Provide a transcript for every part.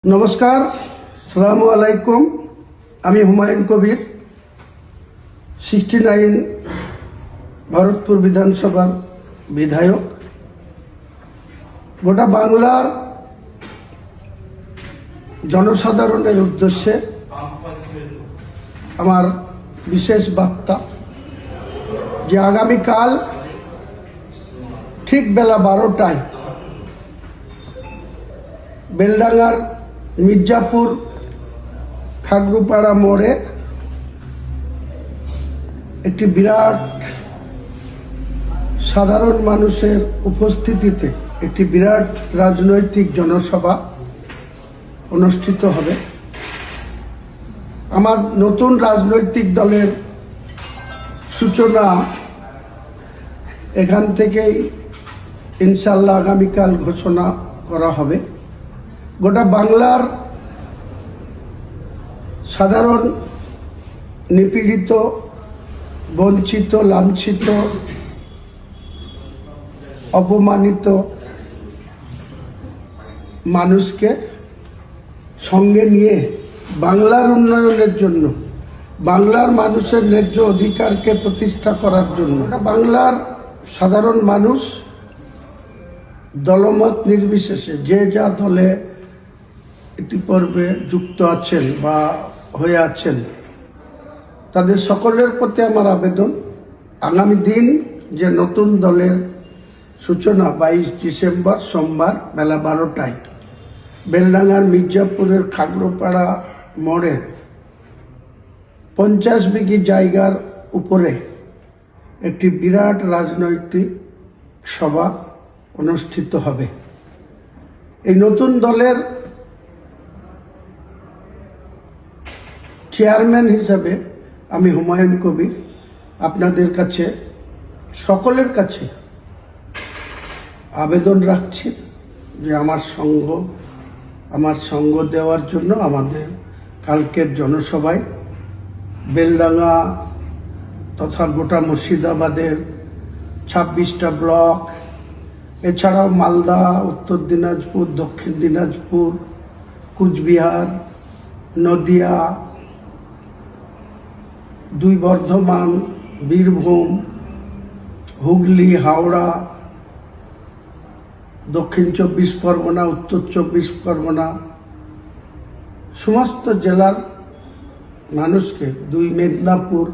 নমস্কার, সালামু আলাইকুম। আমি হুমায়ুন কবির, 69 ভরতপুর বিধানসভার বিধায়ক। গোটা বাংলার জনসাধারণের উদ্দেশ্যে আমার বিশেষ বার্তা যে আগামীকাল ঠিক বেলা 12টায় বেলডাঙ্গার মির্জাপুর খাগড়ুপাড়া মোড়ে একটি বিরাট সাধারণ মানুষের উপস্থিতিতে একটি বিরাট রাজনৈতিক জনসভা অনুষ্ঠিত হবে। আমার নতুন রাজনৈতিক দলের সূচনা এখান থেকেই ইনশাল্লাহ আগামীকাল ঘোষণা করা হবে। গোটা বাংলার সাধারণ নিপীড়িত, বঞ্চিত, লাঞ্ছিত, অপমানিত মানুষকে সঙ্গে নিয়ে বাংলার উন্নয়নের জন্য, বাংলার মানুষের ন্যায্য অধিকারকে প্রতিষ্ঠা করার জন্য বাংলার সাধারণ মানুষ দলমত নির্বিশেষে যে যা দলে ইতিপূর্বে যুক্ত আছেন বা হয়ে আছেন, তাদের সকলের প্রতি আমার আবেদন, আগামী দিন যে নতুন দলের সূচনা 22 ডিসেম্বর সোমবার বেলা 12টায় বেলডাঙ্গার মির্জাপুরের খাগড়ুপাড়া মোড়ে 50 বিঘি জায়গার উপরে একটি বিরাট রাজনৈতিক সভা অনুষ্ঠিত হবে। এই নতুন দলের চেয়ারম্যান হিসাবে আমি হুমায়ুন কবির আপনাদের কাছে, সকলের কাছে আবেদন রাখছি যে আমার সঙ্গ দেওয়ার জন্য আমাদের কালকের জনসভায় বেলডাঙ্গা তথা গোটা মুর্শিদাবাদের 26টা ব্লক, এছাড়াও মালদা, উত্তর দিনাজপুর, দক্ষিণ দিনাজপুর, কুচবিহার, নদিয়া, 2 বর্ধমান, বীরভূম, হুগলি, হাওড়া, দক্ষিণ 24 পরগনা, উত্তর 24 পরগনা, সমস্ত জেলার মানুষকে, 2 মেদিনীপুর,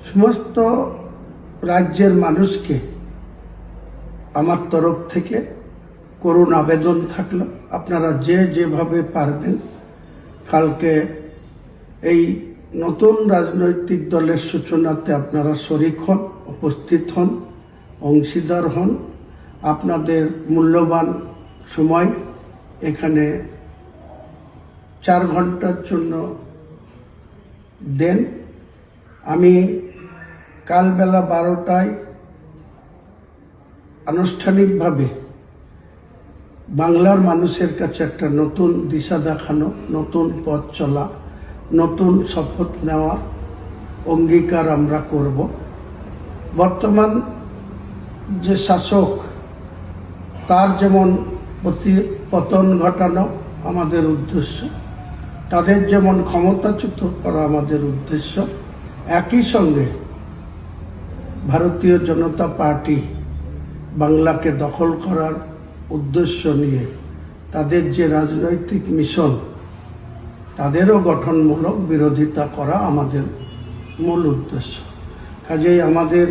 সমস্ত রাজ্যের মানুষকে আমার তরফ থেকে করুণ আবেদন থাকলো, আপনারা যেভাবে পারবেন কালকে এই নতুন রাজনৈতিক দলের সূচনাতে আপনারা শরিক হন, উপস্থিত হন, অংশীদার হন, আপনাদের মূল্যবান সময় এখানে 4 ঘন্টার জন্য দেন। আমি কাল বেলা 12টায় আনুষ্ঠানিকভাবে বাংলার মানুষের কাছে একটা নতুন দিশা দেখানো, নতুন পথ চলা, নতুন শপথ নেওয়া অঙ্গীকার আমরা করব। বর্তমান যে শাসক, তার যেমন পতন ঘটানো আমাদের উদ্দেশ্য, তাদের যেমন ক্ষমতাচ্যুত করা আমাদের উদ্দেশ্য, একই সঙ্গে ভারতীয় জনতা পার্টি বাংলাকে দখল করার উদ্দেশ্য নিয়ে তাদের যে রাজনৈতিক মিশন, তাদেরও গঠনমূলক বিরোধিতা করা আমাদের মূল উদ্দেশ্য। কাজেই আমাদের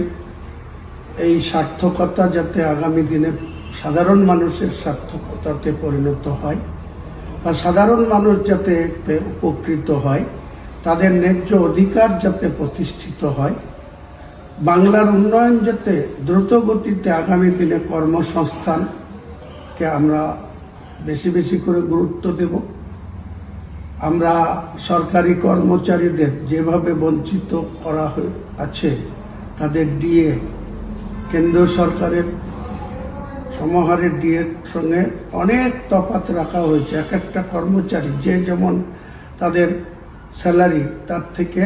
এই সার্থকতা যাতে আগামী দিনে সাধারণ মানুষের সার্থকতাতে পরিণত হয় বা সাধারণ মানুষ যাতে এতে উপকৃত হয়, তাদের ন্যায্য অধিকার যাতে প্রতিষ্ঠিত হয়, বাংলার উন্নয়ন যাতে দ্রুত গতিতে আগামী দিনে কর্মসংস্থানকে আমরা বেশি বেশি করে গুরুত্ব দেব। আমরা সরকারি কর্মচারীদের যেভাবে বঞ্চিত করা আছে, তাদের ডিএ কেন্দ্র সরকারের সমাহারের ডিএর সঙ্গে অনেক তফাৎ রাখা হয়েছে। এক একটা কর্মচারী যে যেমন তাদের স্যালারি, তার থেকে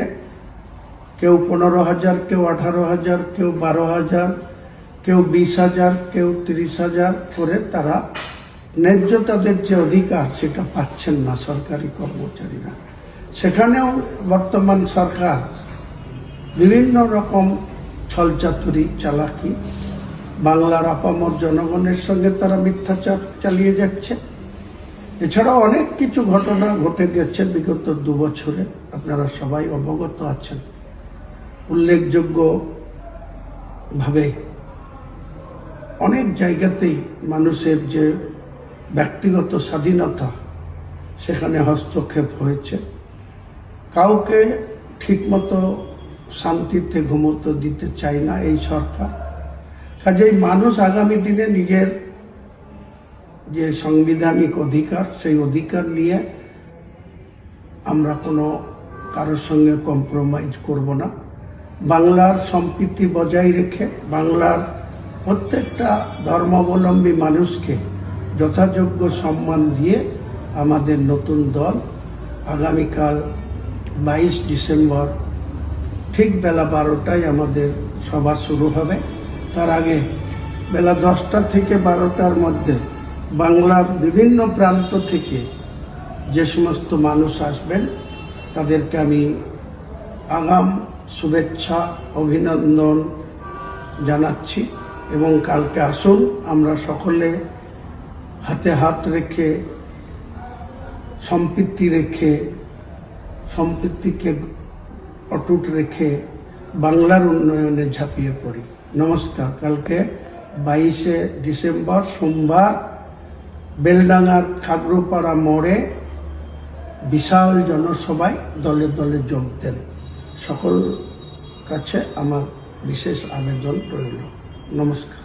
কেউ 15,000, কেউ 18,000, কেউ 12,000, কেউ 20,000, কেউ 30,000 করে তারা ন্যায্য তাদের যে অধিকার সেটা পাচ্ছেন না সরকারি কর্মচারীরা। সেখানেও বর্তমান সরকার বিভিন্ন রকম ছলচাতুরি চালাকি, বাংলার আপামর জনগণের সঙ্গে তারা মিথ্যাচার চালিয়ে যাচ্ছে। এছাড়াও অনেক কিছু ঘটনা ঘটে গেছে বিগত 2 বছরে, আপনারা সবাই অবগত আছেন। উল্লেখযোগ্যভাবে অনেক জায়গাতেই মানুষের যে ব্যক্তিগত স্বাধীনতা সেখানে হস্তক্ষেপ হয়েছে। কাউকে ঠিকমতো শান্তিতে ঘুমোতে দিতে চায় না এই সরকার। কাজেই মানুষ আগামী দিনে নিজের যে সাংবিধানিক অধিকার, সেই অধিকার নিয়ে আমরা কোনো কারোর সঙ্গে কম্প্রোমাইজ করব না। বাংলার সম্প্রীতি বজায় রেখে বাংলার প্রত্যেকটা ধর্মাবলম্বী মানুষকে যথাযোগ্য সম্মান দিয়ে আমাদের নতুন দল আগামীকাল 22 ডিসেম্বর ঠিক বেলা 12টায় আমাদের সভা শুরু হবে। তার আগে বেলা 10টা থেকে 12টার মধ্যে বাংলার বিভিন্ন প্রান্ত থেকে যে সমস্ত মানুষ আসবেন তাদেরকে আমি আগাম শুভেচ্ছা অভিনন্দন জানাচ্ছি। এবং কালকে আসুন, আমরা সকলে হাতে হাত রেখে সম্প্রীতিকে অটুট রেখে বাংলার উন্নয়নে ঝাঁপিয়ে পড়ি। নমস্কার। কালকে 22শে ডিসেম্বর সোমবার বেলডাঙ্গার খাগড়াপাড়া মোড়ে বিশাল জনসভায় দলে দলে যোগ দেন। সকল কাছে আমার বিশেষ আবেদন রইল। নমস্কার।